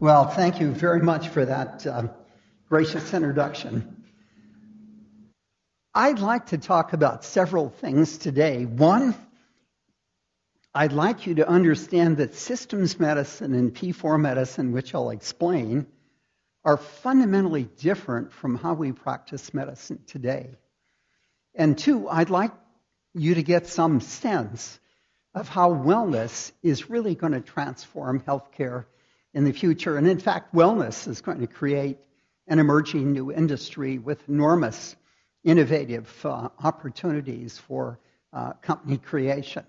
Well, thank you very much for that gracious introduction. I'd like to talk about several things today. One, I'd like you to understand that systems medicine and P4 medicine, which I'll explain, are fundamentally different from how we practice medicine today. And two, I'd like you to get some sense of how wellness is really going to transform healthcare in the future. And in fact, wellness is going to create an emerging new industry with enormous innovative opportunities for company creation.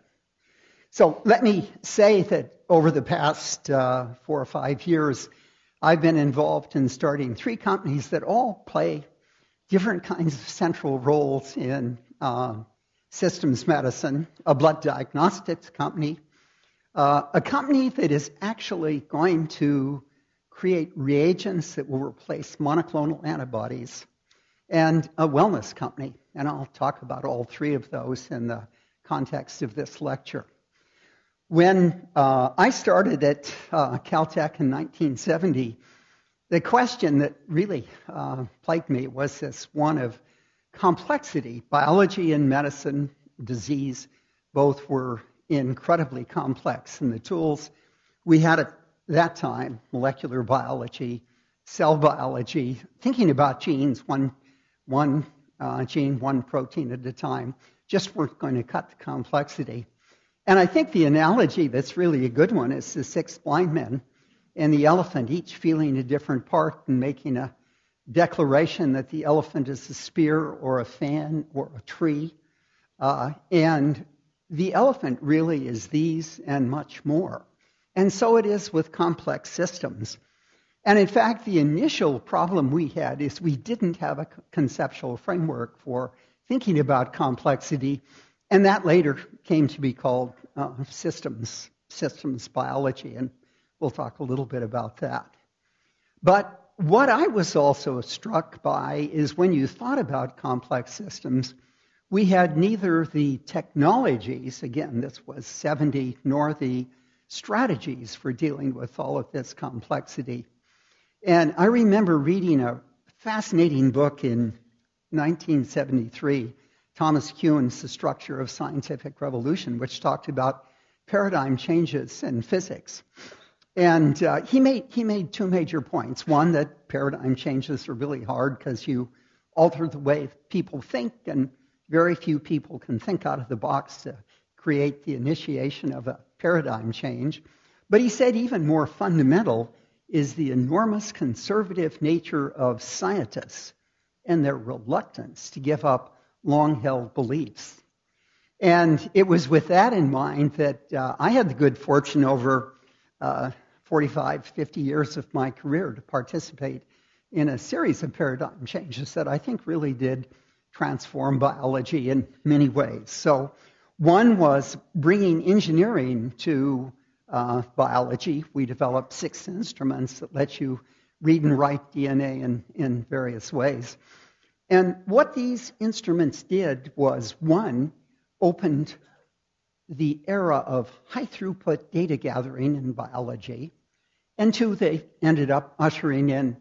So let me say that over the past 4 or 5 years, I've been involved in starting 3 companies that all play different kinds of central roles in systems medicine, a blood diagnostics company, a company that is actually going to create reagents that will replace monoclonal antibodies, and a wellness company. And I'll talk about all 3 of those in the context of this lecture. When I started at Caltech in 1970, the question that really plagued me was this one of complexity. Biology and medicine, disease, both were incredibly complex. And the tools we had at that time, molecular biology, cell biology, thinking about genes, one gene, one protein at a time, just weren't going to cut the complexity. And I think the analogy that's really a good one is the 6 blind men and the elephant, each feeling a different part and making a declaration that the elephant is a spear or a fan or a tree. And the elephant really is these and much more. And so it is with complex systems. And in fact, the initial problem we had is we didn't have a conceptual framework for thinking about complexity, and that later came to be called systems biology, and we'll talk a little bit about that. But what I was also struck by is when you thought about complex systems, we had neither the technologies, again, this was 70, nor the strategies for dealing with all of this complexity. And I remember reading a fascinating book in 1973, Thomas Kuhn's The Structure of Scientific Revolution, which talked about paradigm changes in physics. And he made 2 major points. One, that paradigm changes are really hard because you alter the way people think, and very few people can think out of the box to create the initiation of a paradigm change. But he said even more fundamental is the enormous conservative nature of scientists and their reluctance to give up long-held beliefs. And it was with that in mind that I had the good fortune over 45, 50 years of my career to participate in a series of paradigm changes that I think really did transform biology in many ways. So one was bringing engineering to biology. We developed 6 instruments that let you read and write DNA in various ways. And what these instruments did was, one, opened the era of high-throughput data gathering in biology, and 2, they ended up ushering in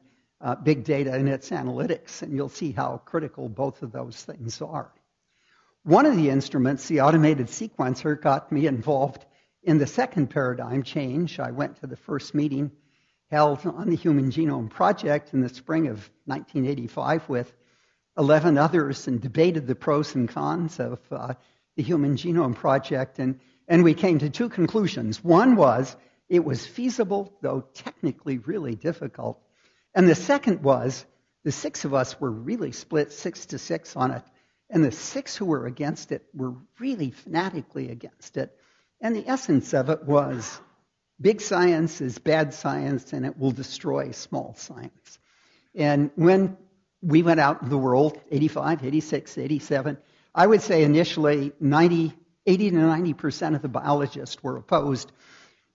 big data and its analytics, and you'll see how critical both of those things are. One of the instruments, the automated sequencer, got me involved in the second paradigm change. I went to the first meeting held on the Human Genome Project in the spring of 1985 with 11 others and debated the pros and cons of the Human Genome Project, and we came to 2 conclusions. One was it was feasible, though technically really difficult. And the second was the 6 of us were really split 6-6 on it, and the 6 who were against it were really fanatically against it. And the essence of it was big science is bad science, and it will destroy small science. And when we went out in the world, 85, 86, 87, I would say initially 80 to 90% of the biologists were opposed.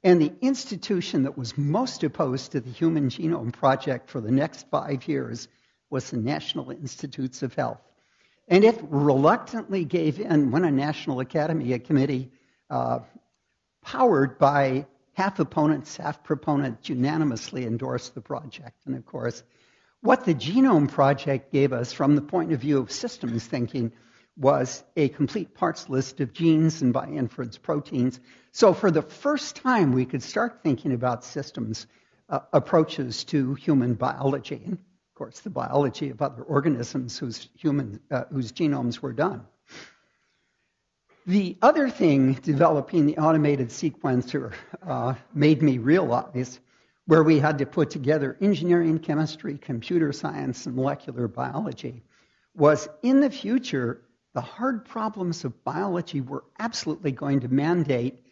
And the institution that was most opposed to the Human Genome Project for the next 5 years was the National Institutes of Health. And it reluctantly gave in when a National Academy, a committee powered by half opponents, half proponents unanimously endorsed the project. And of course, what the Genome Project gave us from the point of view of systems thinking was a complete parts list of genes and by inference proteins. So for the first time, we could start thinking about systems approaches to human biology, and of course the biology of other organisms whose genomes were done. The other thing developing the automated sequencer made me realize where we had to put together engineering, chemistry, computer science, and molecular biology was in the future, the hard problems of biology were absolutely going to mandate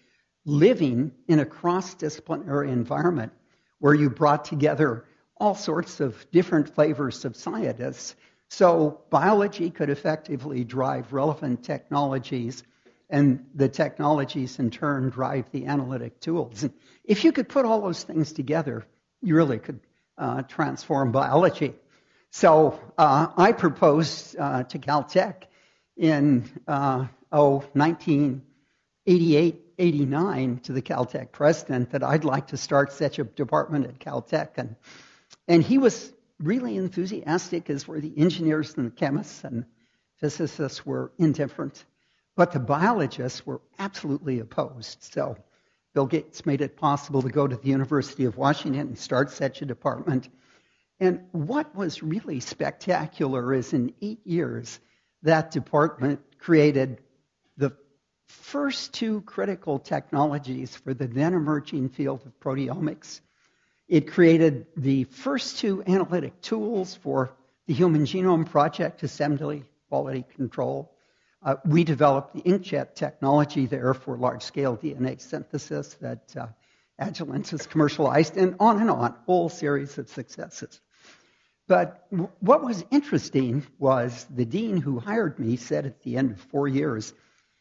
living in a cross-disciplinary environment where you brought together all sorts of different flavors of scientists. So biology could effectively drive relevant technologies, and the technologies in turn drive the analytic tools. And if you could put all those things together, you really could transform biology. So I proposed to Caltech in 1988-89 to the Caltech president that I'd like to start such a department at Caltech. And he was really enthusiastic, as were the engineers and the chemists, and physicists were indifferent. But the biologists were absolutely opposed. So Bill Gates made it possible to go to the University of Washington and start such a department. And what was really spectacular is in 8 years, that department created the first two critical technologies for the then emerging field of proteomics. It created the first two analytic tools for the Human Genome Project assembly quality control. We developed the inkjet technology there for large-scale DNA synthesis that Agilent has commercialized, and on, whole series of successes. But what was interesting was the dean who hired me said at the end of 4 years,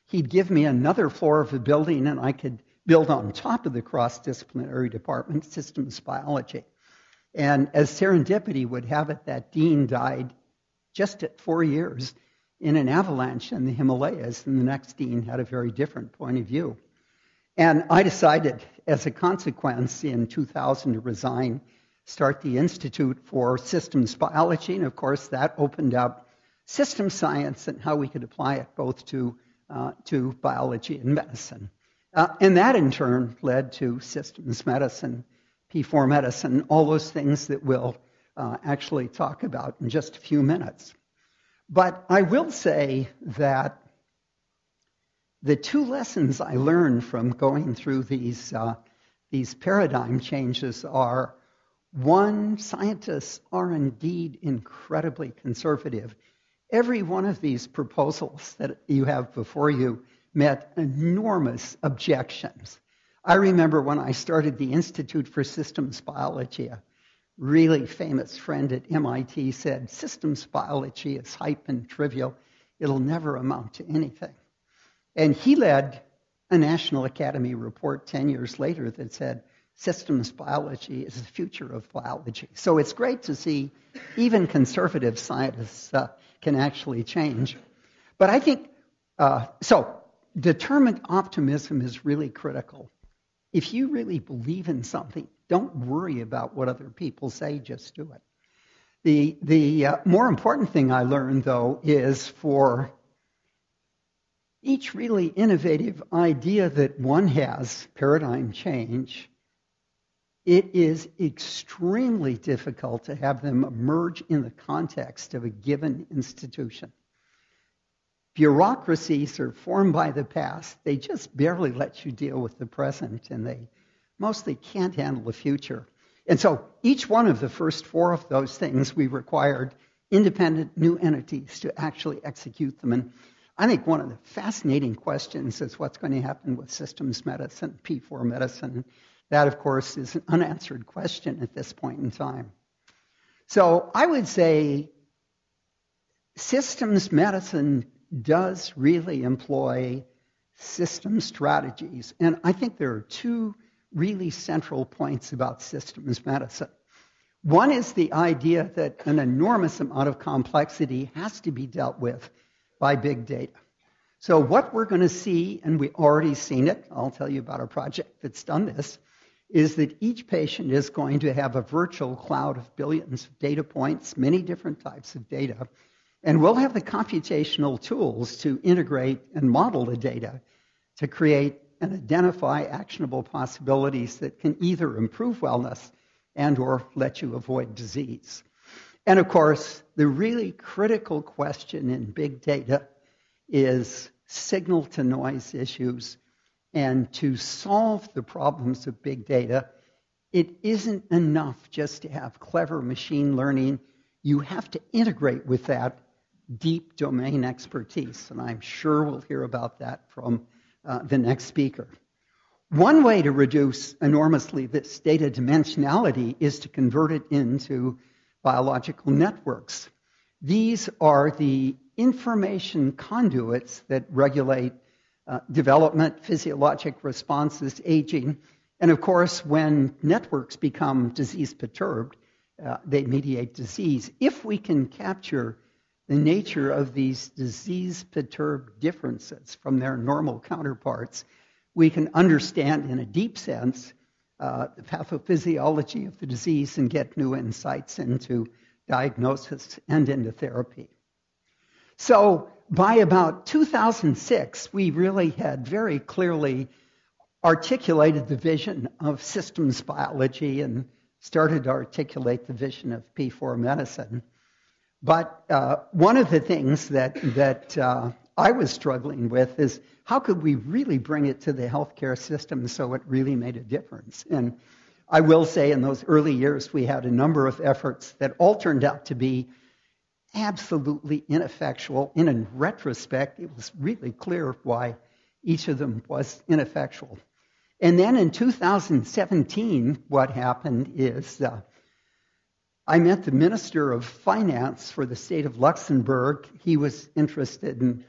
he'd give me another floor of the building and I could build on top of the cross-disciplinary department, systems biology. And as serendipity would have it, that dean died just at 4 years in an avalanche in the Himalayas, and the next dean had a very different point of view. And I decided, as a consequence, in 2000 to resign, start the Institute for Systems Biology, and of course that opened up system science and how we could apply it both to biology and medicine. And that in turn led to systems medicine, P4 medicine, all those things that we'll actually talk about in just a few minutes. But I will say that the two lessons I learned from going through these paradigm changes are, one, scientists are indeed incredibly conservative. Every one of these proposals that you have before you met enormous objections. I remember when I started the Institute for Systems Biology, a really famous friend at MIT said, systems biology is hype and trivial. It'll never amount to anything. And he led a National Academy report 10 years later that said, systems biology is the future of biology. So it's great to see even conservative scientists can actually change. But I think, determined optimism is really critical. If you really believe in something, don't worry about what other people say, just do it. The more important thing I learned, though, is for each really innovative idea that one has, paradigm change, it is extremely difficult to have them emerge in the context of a given institution. Bureaucracies are formed by the past. They just barely let you deal with the present, and they mostly can't handle the future. And so each one of the first four of those things, we required independent new entities to actually execute them. And I think one of the fascinating questions is what's going to happen with systems medicine, P4 medicine. That, of course, is an unanswered question at this point in time. So I would say systems medicine does really employ system strategies. And I think there are two really central points about systems medicine. One is the idea that an enormous amount of complexity has to be dealt with by big data. So what we're going to see, and we've already seen it, I'll tell you about a project that's done this, is that each patient is going to have a virtual cloud of billions of data points, many different types of data, and we'll have the computational tools to integrate and model the data to create and identify actionable possibilities that can either improve wellness and or let you avoid disease. And of course, the really critical question in big data is signal-to-noise issues. And to solve the problems of big data, it isn't enough just to have clever machine learning. You have to integrate with that deep domain expertise. And I'm sure we'll hear about that from the next speaker. One way to reduce enormously this data dimensionality is to convert it into biological networks. These are the information conduits that regulate development, physiologic responses, aging. And of course, when networks become disease perturbed, they mediate disease. If we can capture the nature of these disease perturbed differences from their normal counterparts, we can understand in a deep sense the pathophysiology of the disease and get new insights into diagnosis and into therapy. So by about 2006, we really had very clearly articulated the vision of systems biology and started to articulate the vision of P4 medicine. But one of the things that I was struggling with is how could we really bring it to the healthcare system so it really made a difference? And I will say in those early years, we had a number of efforts that all turned out to be absolutely ineffectual. And in retrospect, it was really clear why each of them was ineffectual. And then in 2017, what happened is I met the Minister of Finance for the state of Luxembourg. He was interested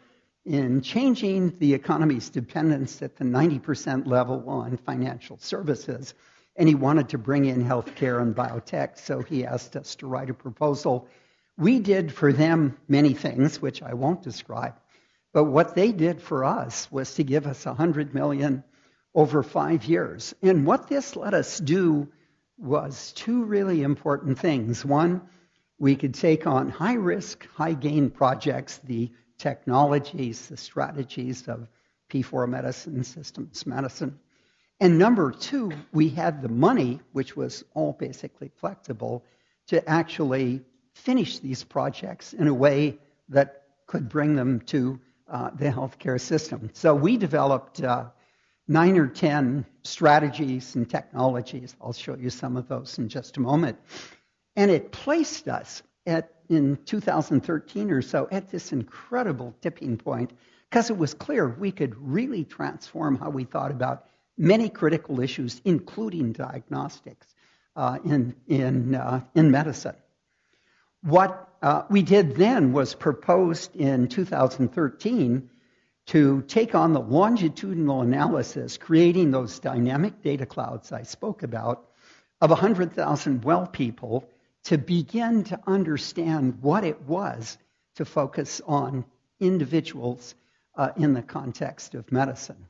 in changing the economy's dependence at the 90% level on financial services. And he wanted to bring in healthcare and biotech, so he asked us to write a proposal. We did for them many things, which I won't describe, but what they did for us was to give us $100 million over 5 years. And what this let us do was two really important things. One, we could take on high-risk, high-gain projects, the technologies, the strategies of P4 medicine, systems medicine. And number two, we had the money, which was all basically flexible, to actually finish these projects in a way that could bring them to the healthcare system. So we developed 9 or 10 strategies and technologies. I'll show you some of those in just a moment. And it placed us in 2013 or so at this incredible tipping point because it was clear we could really transform how we thought about many critical issues, including diagnostics in medicine. What we did then was proposed in 2013 to take on the longitudinal analysis, creating those dynamic data clouds I spoke about, of 100,000 well people to begin to understand what it was to focus on individuals in the context of medicine.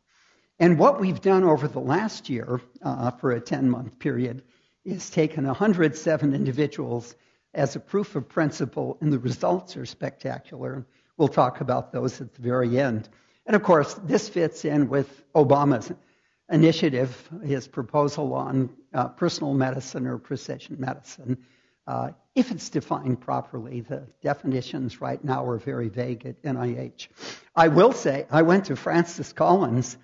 And what we've done over the last year for a 10-month period is taken 107 individuals as a proof of principle, and the results are spectacular. We'll talk about those at the very end. And of course, this fits in with Obama's initiative, his proposal on personal medicine or precision medicine. If it's defined properly, the definitions right now are very vague at NIH. I will say, I went to Francis Collins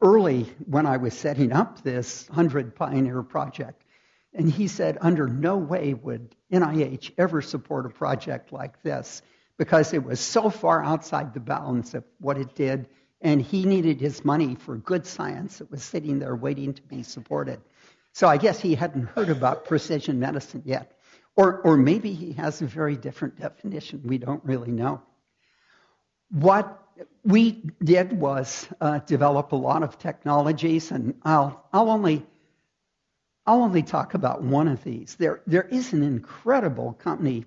early when I was setting up this 100 Pioneer project, and he said, under no way would NIH ever support a project like this because it was so far outside the bounds of what it did, and he needed his money for good science that was sitting there waiting to be supported. So I guess he hadn't heard about precision medicine yet. Or maybe he has a very different definition. We don't really know. What we did was develop a lot of technologies, and I'll only talk about one of these. There is an incredible company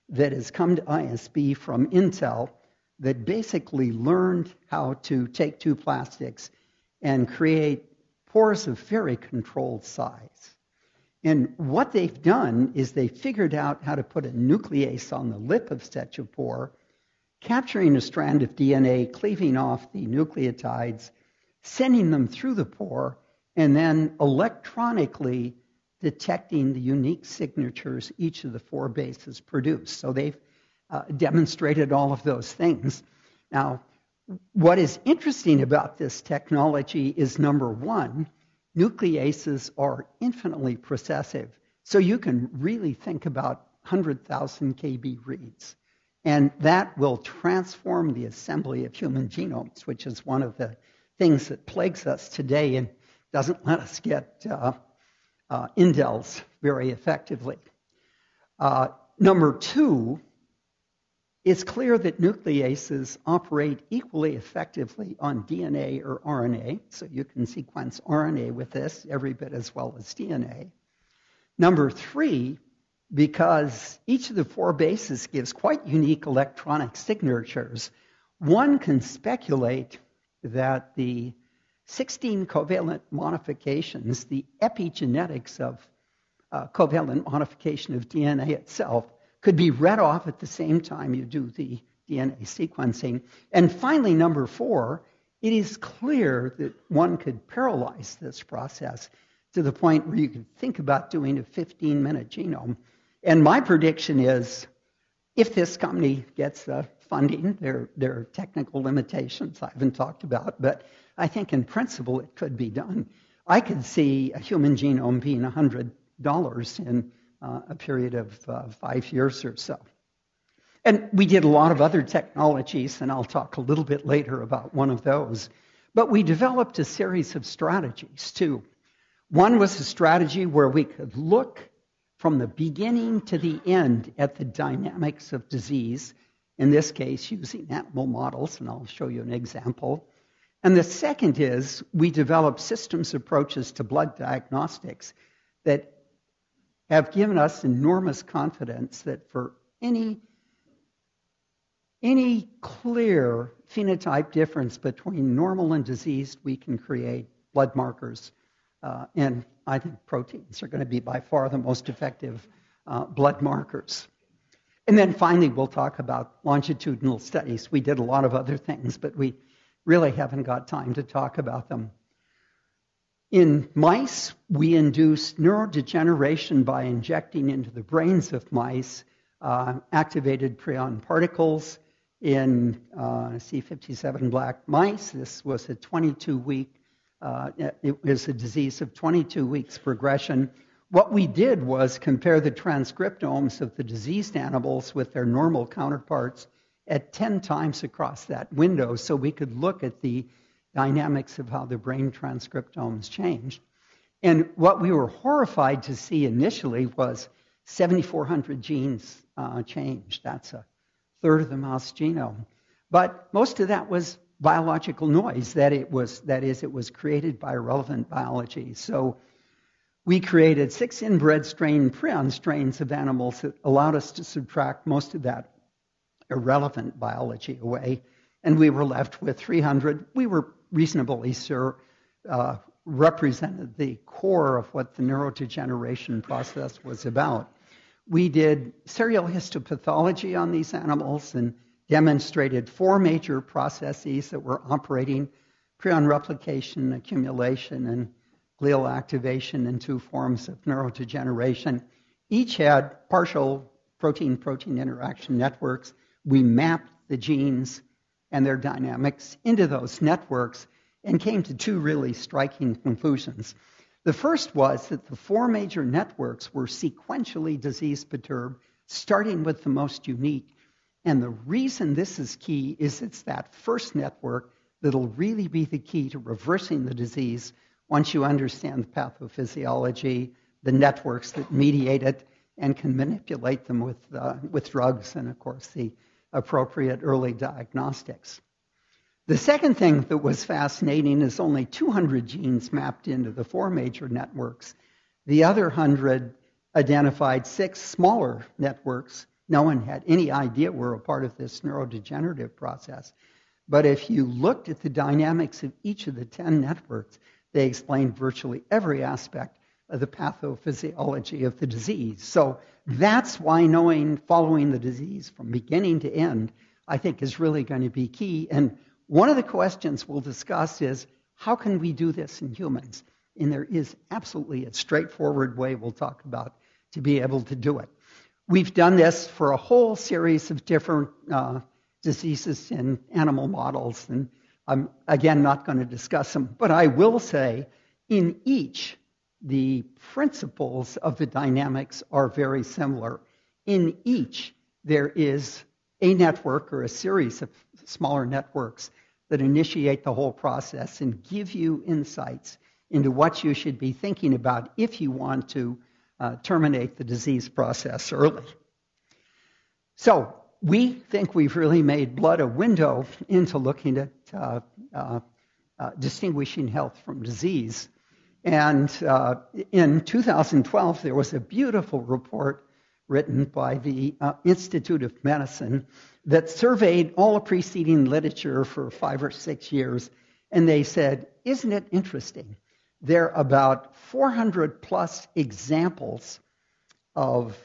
that has come to ISB from Intel that basically learned how to take two plastics and create pores of very controlled size. And what they've done is they figured out how to put a nuclease on the lip of such a pore, capturing a strand of DNA, cleaving off the nucleotides, sending them through the pore, and then electronically detecting the unique signatures each of the 4 bases produce. So they've demonstrated all of those things. Now, what is interesting about this technology is, number one, nucleases are infinitely processive. So you can really think about 100,000 kb reads. And that will transform the assembly of human genomes, which is one of the things that plagues us today and doesn't let us get indels very effectively. Number two, it's clear that nucleases operate equally effectively on DNA or RNA, so you can sequence RNA with this every bit as well as DNA. Number three, because each of the 4 bases gives quite unique electronic signatures, one can speculate that the 16 covalent modifications, the epigenetics of covalent modification of DNA itself, could be read off at the same time you do the DNA sequencing. And finally, number 4, it is clear that one could parallelize this process to the point where you could think about doing a 15-minute genome. And my prediction is, if this company gets the funding, there are technical limitations I haven't talked about, but I think in principle it could be done. I could see a human genome being $100 in a period of 5 years or so. And we did a lot of other technologies, and I'll talk a little bit later about one of those. But we developed a series of strategies, too. One was a strategy where we could look from the beginning to the end at the dynamics of disease, in this case using animal models, and I'll show you an example. And the second is we developed systems approaches to blood diagnostics that have given us enormous confidence that for any clear phenotype difference between normal and diseased, we can create blood markers. And I think proteins are going to be by far the most effective blood markers. And then finally, we'll talk about longitudinal studies. We did a lot of other things, but we really haven't got time to talk about them. In mice, we induced neurodegeneration by injecting into the brains of mice activated prion particles in C57 black mice. This was a 22-week, it was a disease of 22 weeks progression. What we did was compare the transcriptomes of the diseased animals with their normal counterparts at 10 times across that window, so we could look at the dynamics of how the brain transcriptomes changed. And what we were horrified to see initially was 7,400 genes changed. That's a third of the mouse genome. But most of that was biological noise, that is, it was created by irrelevant biology. So we created 6 inbred strain prion strains of animals that allowed us to subtract most of that irrelevant biology away, and we were left with 300. We were reasonably sure represented the core of what the neurodegeneration process was about. We did serial histopathology on these animals and demonstrated 4 major processes that were operating: prion replication, accumulation, and glial activation in 2 forms of neurodegeneration. Each had partial protein-protein interaction networks. We mapped the genes and their dynamics into those networks and came to 2 really striking conclusions. The first was that the 4 major networks were sequentially disease perturbed, starting with the most unique. And the reason this is key is it's that first network that'll really be the key to reversing the disease once you understand the pathophysiology, the networks that mediate it, and can manipulate them with drugs and, of course, the appropriate early diagnostics. The second thing that was fascinating is only 200 genes mapped into the 4 major networks. The other 100 identified 6 smaller networks. No one had any idea were a part of this neurodegenerative process. But if you looked at the dynamics of each of the 10 networks, they explain virtually every aspect of the pathophysiology of the disease. So that's why following the disease from beginning to end, I think is really going to be key. And one of the questions we'll discuss is, how can we do this in humans? And there is absolutely a straightforward way we'll talk about to be able to do it. We've done this for a whole series of different diseases in animal models, and I'm, again, not going to discuss them, but I will say in each, the principles of the dynamics are very similar. In each, there is a network or a series of smaller networks that initiate the whole process and give you insights into what you should be thinking about if you want to terminate the disease process early. So we think we've really made blood a window into looking at distinguishing health from disease. And in 2012, there was a beautiful report written by the Institute of Medicine that surveyed all the preceding literature for 5 or 6 years. And they said, isn't it interesting? There are about 400 plus examples of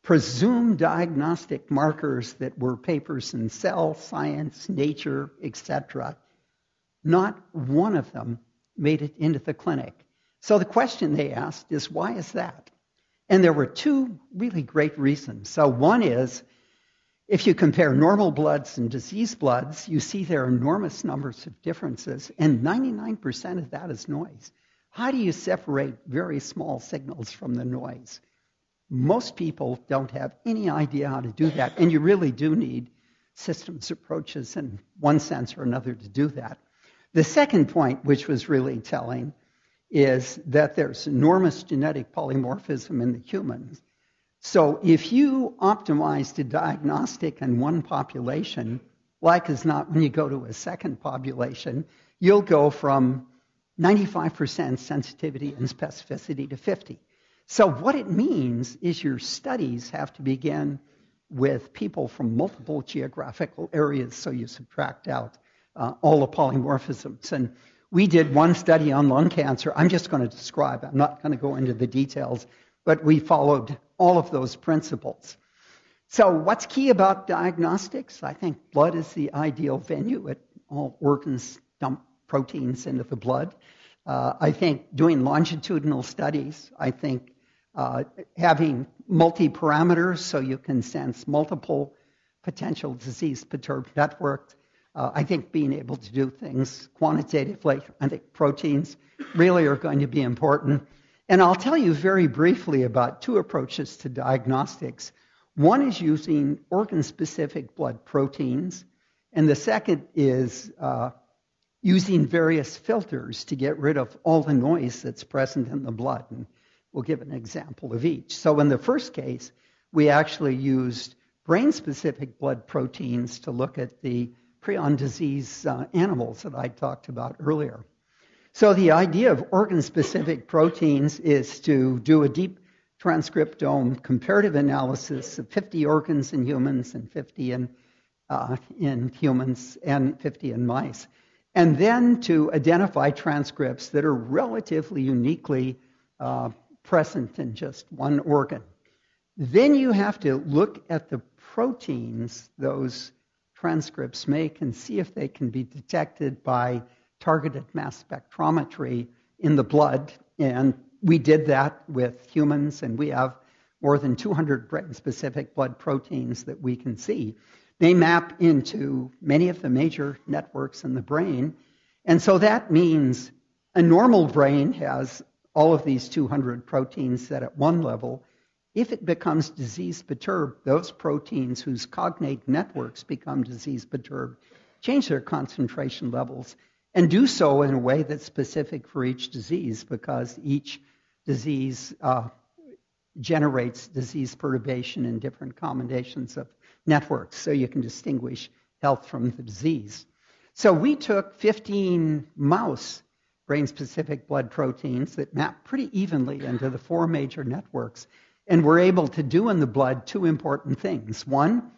presumed diagnostic markers that were papers in Cell, Science, Nature, etc. Not one of them made it into the clinic. So the question they asked is, why is that? And there were 2 really great reasons. So one is, if you compare normal bloods and disease bloods, you see there are enormous numbers of differences, and 99% of that is noise. How do you separate very small signals from the noise? Most people don't have any idea how to do that, and you really do need systems approaches in one sense or another to do that. The second point, which was really telling, is that there's enormous genetic polymorphism in the humans. So if you optimize the diagnostic in one population, like as not when you go to a second population, you'll go from 95% sensitivity and specificity to 50. So what it means is your studies have to begin with people from multiple geographical areas, so you subtract out all the polymorphisms. And we did one study on lung cancer. I'm just going to describe. I'm not going to go into the details, but we followed all of those principles. So what's key about diagnostics? I think blood is the ideal venue. All organs dump proteins into the blood. I think doing longitudinal studies, I think having multi-parameters so you can sense multiple potential disease perturbed networks. I think being able to do things quantitatively, I think proteins really are going to be important. And I'll tell you very briefly about 2 approaches to diagnostics. One is using organ-specific blood proteins, and the second is using various filters to get rid of all the noise that's present in the blood. And we'll give an example of each. So in the first case, we actually used brain-specific blood proteins to look at the Prion disease animals that I talked about earlier. So the idea of organ-specific proteins is to do a deep transcriptome comparative analysis of 50 organs in humans and 50 in humans and 50 in mice, and then to identify transcripts that are relatively uniquely present in just one organ. Then you have to look at the proteins those transcripts make and see if they can be detected by targeted mass spectrometry in the blood. And we did that with humans, and we have more than 200 brain-specific blood proteins that we can see. They map into many of the major networks in the brain. And so that means a normal brain has all of these 200 proteins set at one level. If it becomes disease-perturbed, those proteins whose cognate networks become disease-perturbed change their concentration levels and do so in a way that's specific for each disease, because each disease generates disease perturbation in different combinations of networks, so you can distinguish health from the disease. So we took 15 mouse brain-specific blood proteins that map pretty evenly into the 4 major networks, and we're able to do in the blood 2 important things. One,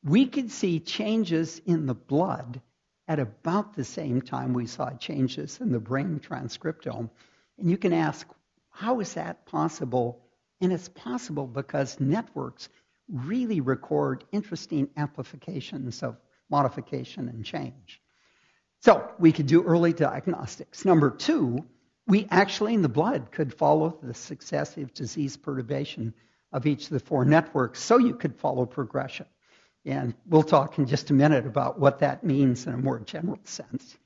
we could see changes in the blood at about the same time we saw changes in the brain transcriptome. And you can ask, how is that possible? And it's possible because networks really record interesting amplifications of modification and change. So we could do early diagnostics. Number two, we actually in the blood could follow the successive disease perturbation of each of the four networks so you could follow progression. And we'll talk in just a minute about what that means in a more general sense.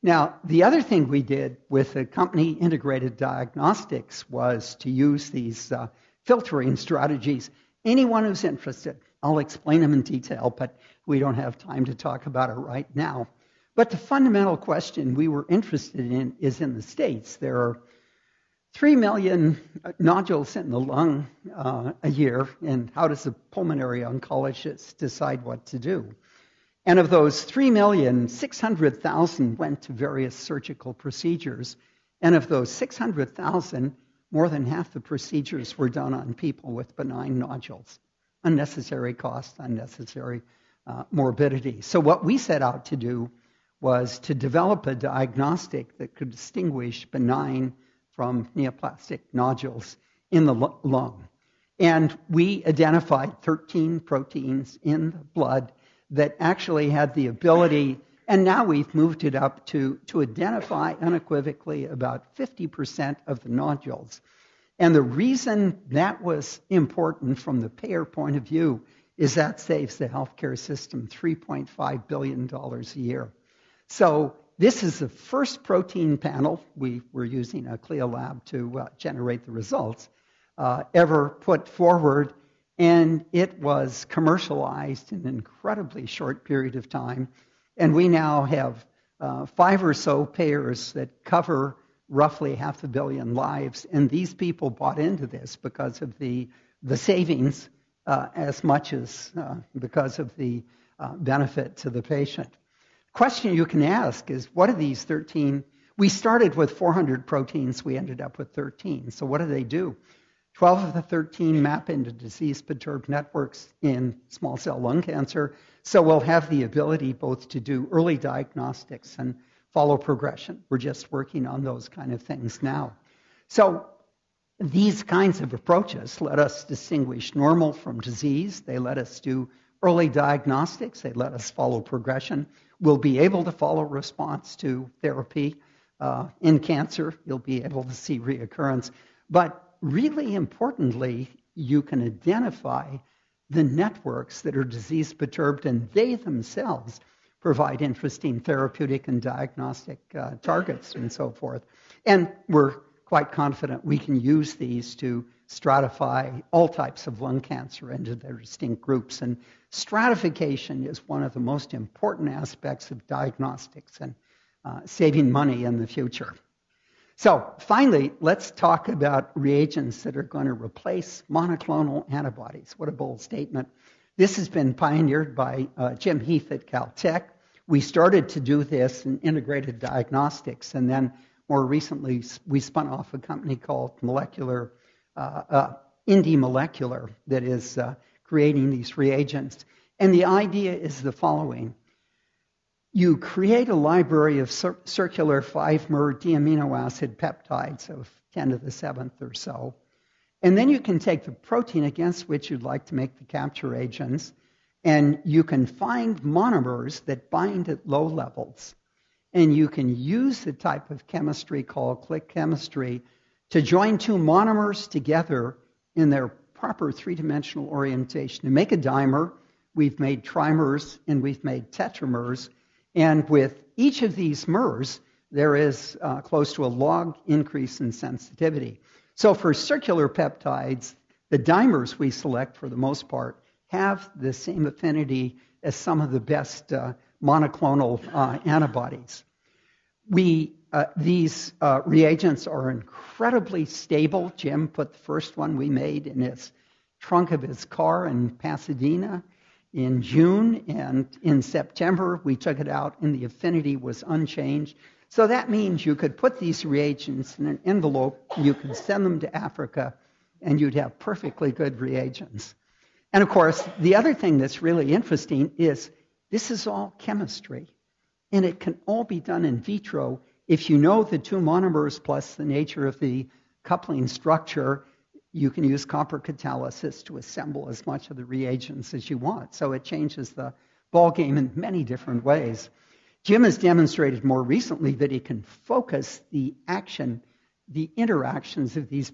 Now, the other thing we did with the company integrated diagnostics was to use these filtering strategies. Anyone who's interested, I'll explain them in detail, but we don't have time to talk about it right now. But the fundamental question we were interested in is in the States. There are 3 million nodules in the lung a year, and how does a pulmonary oncologist decide what to do? And of those 3 million, 600,000 went to various surgical procedures. And of those 600,000, more than half the procedures were done on people with benign nodules. Unnecessary cost, unnecessary morbidity. So what we set out to do was to develop a diagnostic that could distinguish benign from neoplastic nodules in the lung. And we identified 13 proteins in the blood that actually had the ability, and now we've moved it up to identify unequivocally about 50% of the nodules. And the reason that was important from the payer point of view is that saves the healthcare system $3.5 billion a year. So this is the first protein panel, we were using a CLIA lab to generate the results, ever put forward, and it was commercialized in an incredibly short period of time. And we now have 5 or so payers that cover roughly 500 million lives, and these people bought into this because of the savings as much as because of the benefit to the patient. Question you can ask is, what are these 13? We started with 400 proteins. We ended up with 13. So what do they do? 12 of the 13 map into disease-perturbed networks in small cell lung cancer. So we'll have the ability both to do early diagnostics and follow progression. We're just working on those kind of things now. So these kinds of approaches let us distinguish normal from disease. They let us do early diagnostics. They let us follow progression. We'll be able to follow response to therapy in cancer. You'll be able to see reoccurrence. But really importantly, you can identify the networks that are disease perturbed, and they themselves provide interesting therapeutic and diagnostic targets and so forth. And we're quite confident we can use these to stratify all types of lung cancer into their distinct groups. And stratification is one of the most important aspects of diagnostics and saving money in the future. So finally, let's talk about reagents that are going to replace monoclonal antibodies. What a bold statement. This has been pioneered by Jim Heath at Caltech. We started to do this in integrated diagnostics, and then more recently we spun off a company called Indie Molecular that is creating these reagents. And the idea is the following. You create a library of circular 5-mer deamino acid peptides of 10 to the 7th or so. And then you can take the protein against which you'd like to make the capture agents, and you can find monomers that bind at low levels. And you can use the type of chemistry called click chemistry to join 2 monomers together in their proper 3-dimensional orientation. To make a dimer, we've made trimers and we've made tetramers. And with each of these mers, there is close to a log increase in sensitivity. So for circular peptides, the dimers we select for the most part have the same affinity as some of the best monoclonal antibodies. These reagents are incredibly stable. Jim put the first one we made in his trunk of his car in Pasadena in June, and in September we took it out and the affinity was unchanged. So that means you could put these reagents in an envelope, you could send them to Africa, and you'd have perfectly good reagents. And of course, the other thing that's really interesting is this is all chemistry. And it can all be done in vitro if you know the two monomers plus the nature of the coupling structure. You can use copper catalysis to assemble as much of the reagents as you want. So it changes the ballgame in many different ways. Jim has demonstrated more recently that he can focus the interactions of these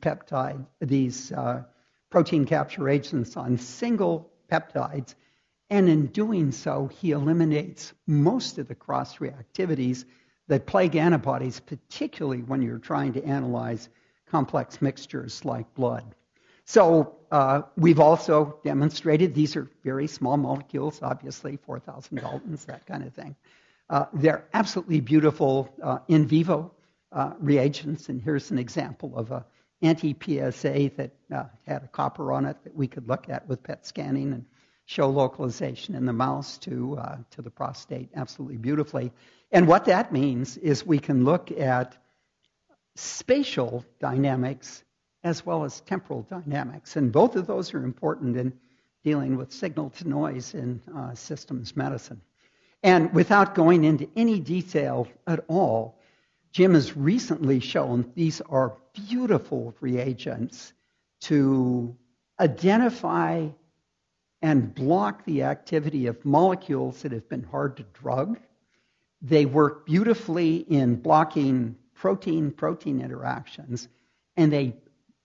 protein capture agents on single peptides. And in doing so, he eliminates most of the cross-reactivities that plague antibodies, particularly when you're trying to analyze complex mixtures like blood. So we've also demonstrated these are very small molecules, obviously, 4,000 Daltons, that kind of thing. They're absolutely beautiful in vivo reagents, and here's an example of an anti-PSA that had a copper on it that we could look at with PET scanning and show localization in the mouse to the prostate absolutely beautifully. And what that means is we can look at spatial dynamics as well as temporal dynamics. And both of those are important in dealing with signal to noise in systems medicine. And without going into any detail at all, Jim has recently shown these are beautiful reagents to identify and block the activity of molecules that have been hard to drug. They work beautifully in blocking protein-protein interactions, and they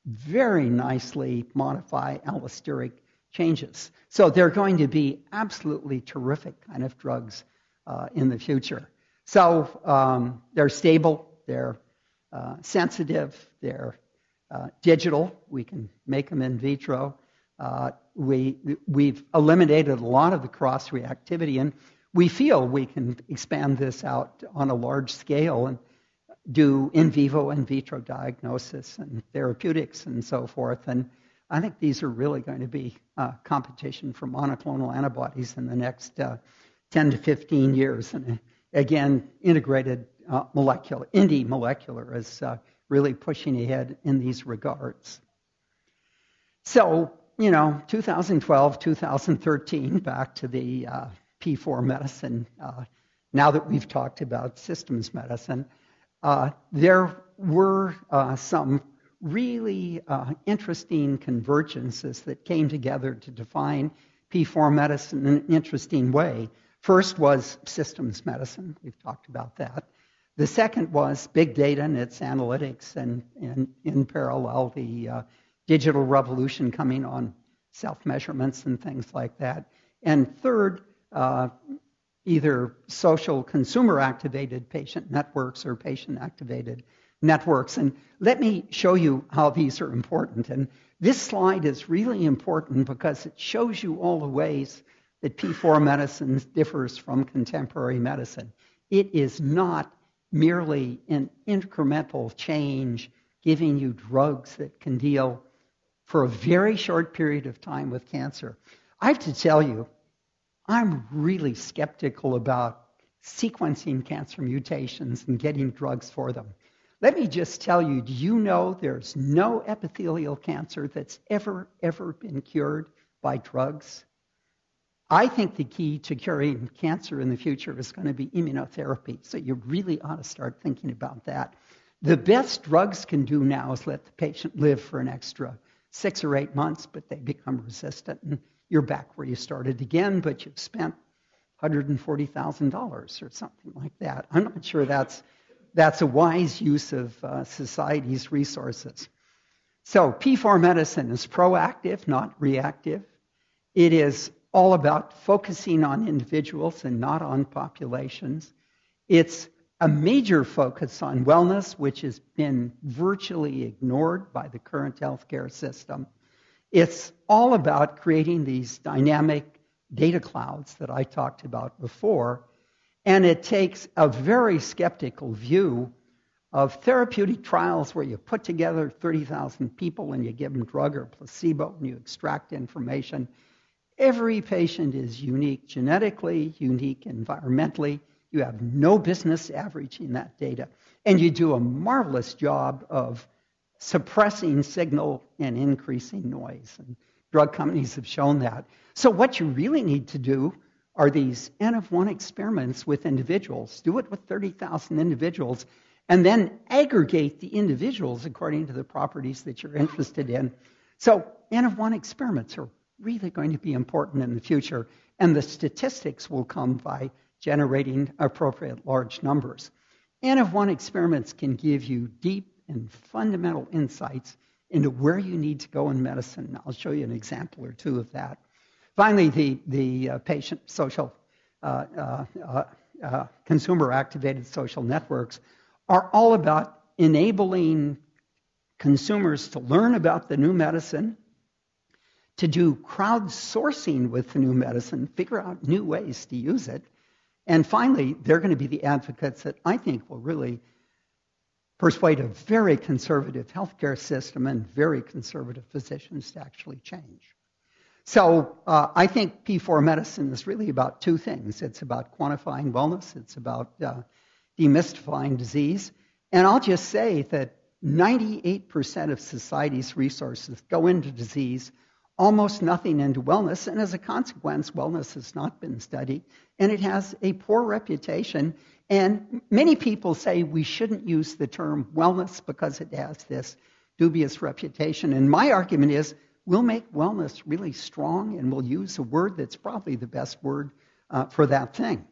very nicely modify allosteric changes. So they're going to be absolutely terrific kind of drugs in the future. So they're stable, they're sensitive, they're digital. We can make them in vitro. We've eliminated a lot of the cross-reactivity, and we feel we can expand this out on a large scale and do in vivo, in vitro diagnosis and therapeutics and so forth. And I think these are really going to be competition for monoclonal antibodies in the next 10 to 15 years. And again, integrated molecular is really pushing ahead in these regards. So, 2012, 2013, back to the P4 medicine, now that we've talked about systems medicine, there were some really interesting convergences that came together to define P4 medicine in an interesting way. First was systems medicine. We've talked about that. The second was big data and its analytics, and in parallel, the digital revolution coming on self-measurements and things like that. And third, either social consumer-activated patient networks or patient-activated networks. And let me show you how these are important. And this slide is really important because it shows you all the ways that P4 medicine differs from contemporary medicine. It is not merely an incremental change giving you drugs that can deal for a very short period of time with cancer. I have to tell you, I'm really skeptical about sequencing cancer mutations and getting drugs for them. Let me just tell you, do you know there's no epithelial cancer that's ever been cured by drugs? I think the key to curing cancer in the future is going to be immunotherapy, so you really ought to start thinking about that. The best drugs can do now is let the patient live for an extra 6 or 8 months, but they become resistant, and you're back where you started again, but you've spent $140,000 or something like that. I'm not sure that's a wise use of society's resources. So P4 medicine is proactive, not reactive. It is all about focusing on individuals and not on populations. It's a major focus on wellness, which has been virtually ignored by the current healthcare system. It's all about creating these dynamic data clouds that I talked about before, and it takes a very skeptical view of therapeutic trials where you put together 30,000 people and you give them drug or placebo and you extract information. Every patient is unique genetically, unique environmentally. You have no business averaging that data. And you do a marvelous job of suppressing signal and increasing noise. And drug companies have shown that. So what you really need to do are these N of 1 experiments with individuals. Do it with 30,000 individuals, and then aggregate the individuals according to the properties that you're interested in. So N of 1 experiments are really going to be important in the future, and the statistics will come by generating appropriate large numbers. N of 1 experiments can give you deep and fundamental insights into where you need to go in medicine. I'll show you an example or two of that. Finally, the patient social, consumer-activated social networks are all about enabling consumers to learn about the new medicine, to do crowdsourcing with the new medicine, figure out new ways to use it. And finally, they're going to be the advocates that I think will really persuade a very conservative healthcare system and very conservative physicians to actually change. So I think P4 medicine is really about two things. It's about quantifying wellness. It's about demystifying disease. And I'll just say that 98% of society's resources go into disease, almost nothing into wellness. And as a consequence, wellness has not been studied, and it has a poor reputation. And many people say we shouldn't use the term wellness because it has this dubious reputation. And my argument is we'll make wellness really strong, and we'll use a word that's probably the best word for that thing.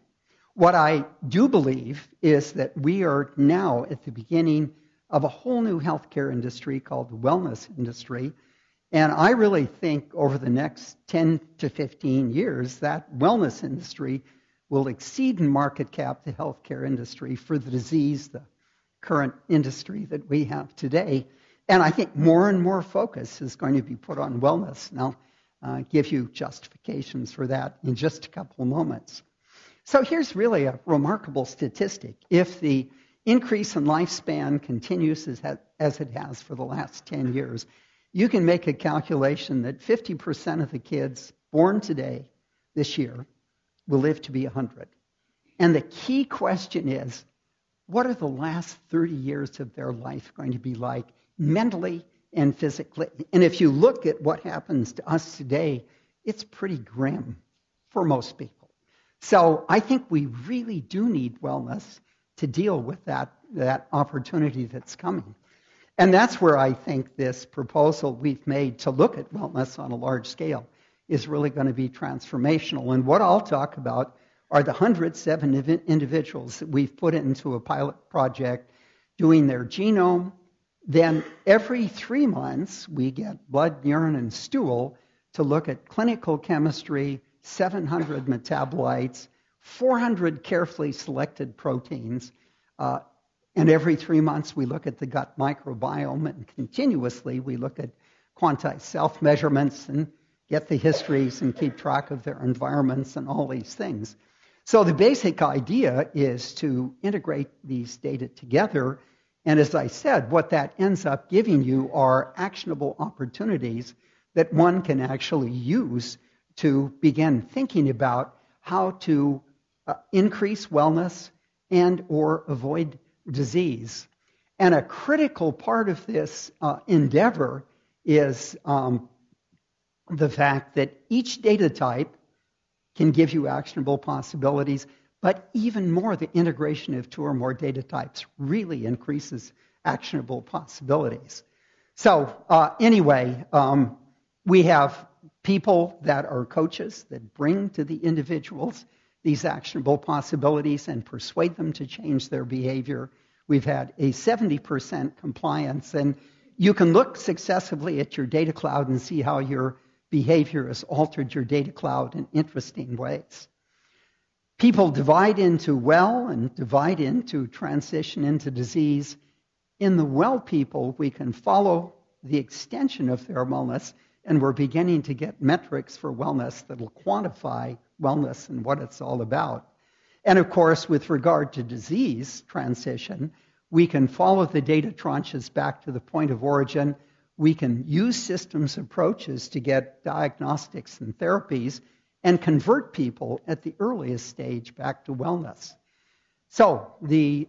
What I do believe is that we are now at the beginning of a whole new healthcare industry called the wellness industry. And I really think over the next 10 to 15 years, that wellness industry will exceed in market cap the healthcare industry for the disease, the current industry that we have today. And I think more and more focus is going to be put on wellness. And I'll give you justifications for that in just a couple of moments. So here's really a remarkable statistic. If the increase in lifespan continues as it has for the last 10 years, you can make a calculation that 50% of the kids born today, this year, will live to be 100. And the key question is, what are the last 30 years of their life going to be like mentally and physically? And if you look at what happens to us today, it's pretty grim for most people. So I think we really do need wellness to deal with that opportunity that's coming. And that's where I think this proposal we've made to look at wellness on a large scale is really going to be transformational. And what I'll talk about are the 107 individuals that we've put into a pilot project doing their genome. Then every 3 months, we get blood, urine, and stool to look at clinical chemistry, 700 metabolites, 400 carefully selected proteins, and every 3 months we look at the gut microbiome, and continuously we look at quantized self-measurements and get the histories and keep track of their environments and all these things. So the basic idea is to integrate these data together, and as I said, what that ends up giving you are actionable opportunities that one can actually use to begin thinking about how to increase wellness and or avoid disease. And a critical part of this endeavor is the fact that each data type can give you actionable possibilities, but even more, the integration of 2 or more data types really increases actionable possibilities. So anyway, we have people that are coaches that bring to the individuals these actionable possibilities and persuade them to change their behavior. We've had a 70% compliance, and you can look successively at your data cloud and see how your behavior has altered your data cloud in interesting ways. People divide into well and divide into transition into disease. In the well people, we can follow the extension of their wellness, and we're beginning to get metrics for wellness that will quantify wellness and what it's all about. And of course, with regard to disease transition, we can follow the data tranches back to the point of origin. We can use systems approaches to get diagnostics and therapies and convert people at the earliest stage back to wellness. So the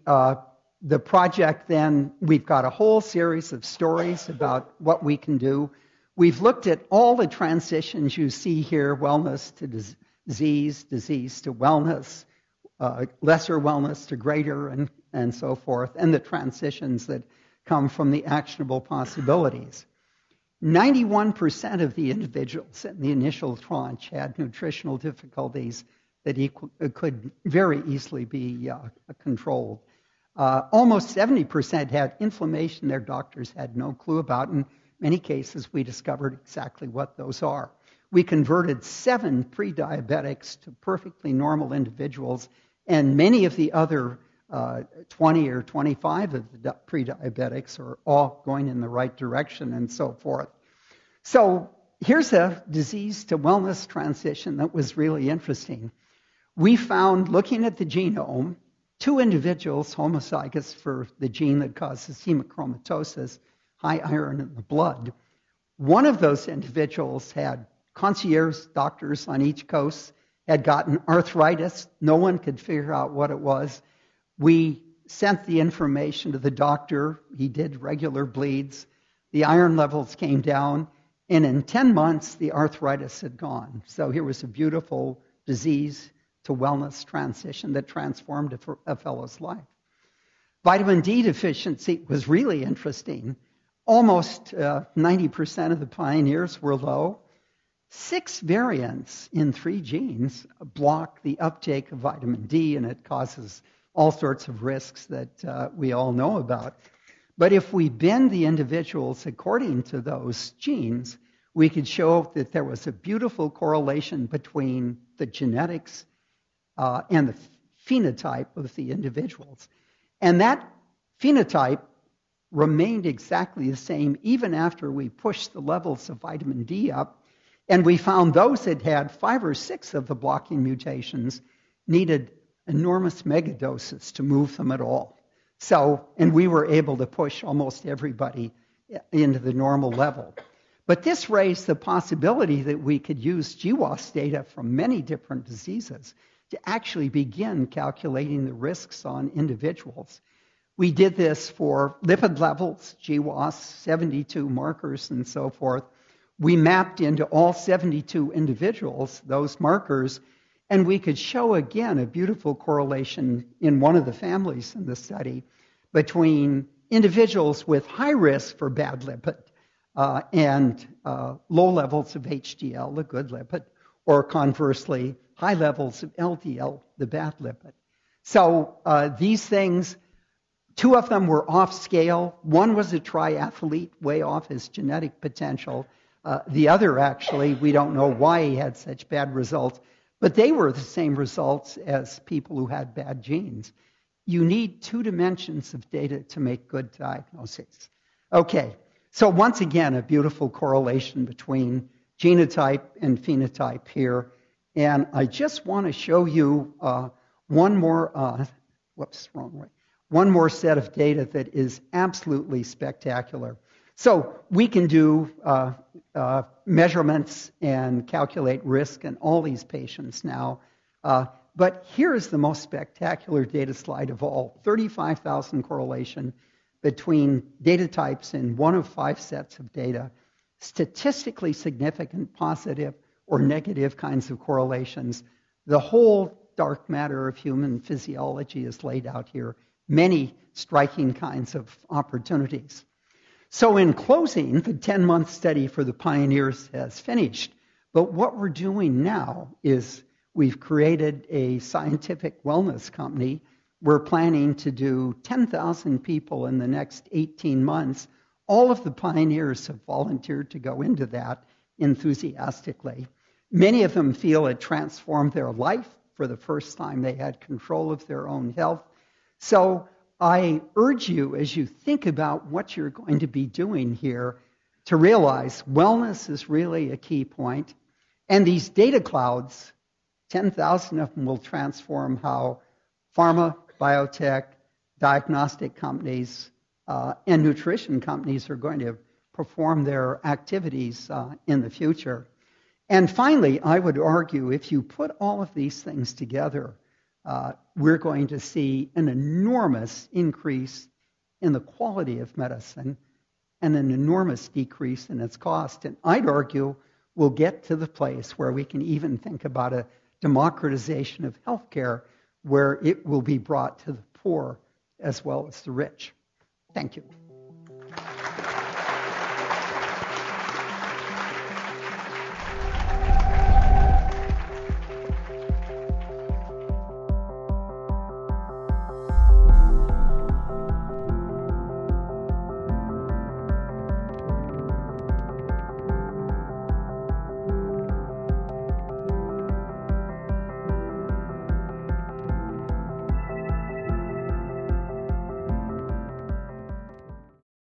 project then, we've got a whole series of stories about what we can do. We've looked at all the transitions you see here, wellness to disease, disease to wellness, lesser wellness to greater, and so forth, and the transitions that come from the actionable possibilities. 91% of the individuals in the initial tranche had nutritional difficulties that could very easily be controlled. Almost 70% had inflammation their doctors had no clue about. In many cases, we discovered exactly what those are. We converted 7 pre-diabetics to perfectly normal individuals, and many of the other 20 or 25 of the pre-diabetics are all going in the right direction and so forth. So here's a disease to wellness transition that was really interesting. We found, looking at the genome, 2 individuals homozygous for the gene that causes hemochromatosis, high iron in the blood. One of those individuals had concierge doctors on each coast, had gotten arthritis. No one could figure out what it was. We sent the information to the doctor. He did regular bleeds. The iron levels came down, and in 10 months, the arthritis had gone. So here was a beautiful disease to wellness transition that transformed a fellow's life. Vitamin D deficiency was really interesting. Almost 90% of the pioneers were low. 6 variants in 3 genes block the uptake of vitamin D, and it causes all sorts of risks that we all know about. But if we bend the individuals according to those genes, we could show that there was a beautiful correlation between the genetics and the phenotype of the individuals. And that phenotype remained exactly the same even after we pushed the levels of vitamin D up. And we found those that had 5 or 6 of the blocking mutations needed enormous megadoses to move them at all. So, and we were able to push almost everybody into the normal level. But this raised the possibility that we could use GWAS data from many different diseases to actually begin calculating the risks on individuals. We did this for lipid levels, GWAS, 72 markers, and so forth. We mapped into all 72 individuals those markers, and we could show again a beautiful correlation in one of the families in the study between individuals with high risk for bad lipid and low levels of HDL, the good lipid, or conversely, high levels of LDL, the bad lipid. So these things, 2 of them were off scale. One was a triathlete, way off his genetic potential. The other, actually, we don't know why he had such bad results, but they were the same results as people who had bad genes. You need 2 dimensions of data to make good diagnoses. Okay, so once again, a beautiful correlation between genotype and phenotype here. And I just want to show you one more set of data that is absolutely spectacular. So we can do measurements and calculate risk in all these patients now. But here is the most spectacular data slide of all. 35,000 correlation between data types in 1 of 5 sets of data. Statistically significant positive or negative kinds of correlations. The whole dark matter of human physiology is laid out here. Many striking kinds of opportunities. So in closing, the 10-month study for the pioneers has finished. But what we're doing now is we've created a scientific wellness company. We're planning to do 10,000 people in the next 18 months. All of the pioneers have volunteered to go into that enthusiastically. Many of them feel it transformed their life. For the first time, they had control of their own health. So I urge you, as you think about what you're going to be doing here, to realize wellness is really a key point. And these data clouds, 10,000 of them will transform how pharma, biotech, diagnostic companies, and nutrition companies are going to perform their activities in the future. And finally, I would argue if you put all of these things together, we're going to see an enormous increase in the quality of medicine and an enormous decrease in its cost. And I'd argue we'll get to the place where we can even think about a democratization of healthcare where it will be brought to the poor as well as the rich. Thank you.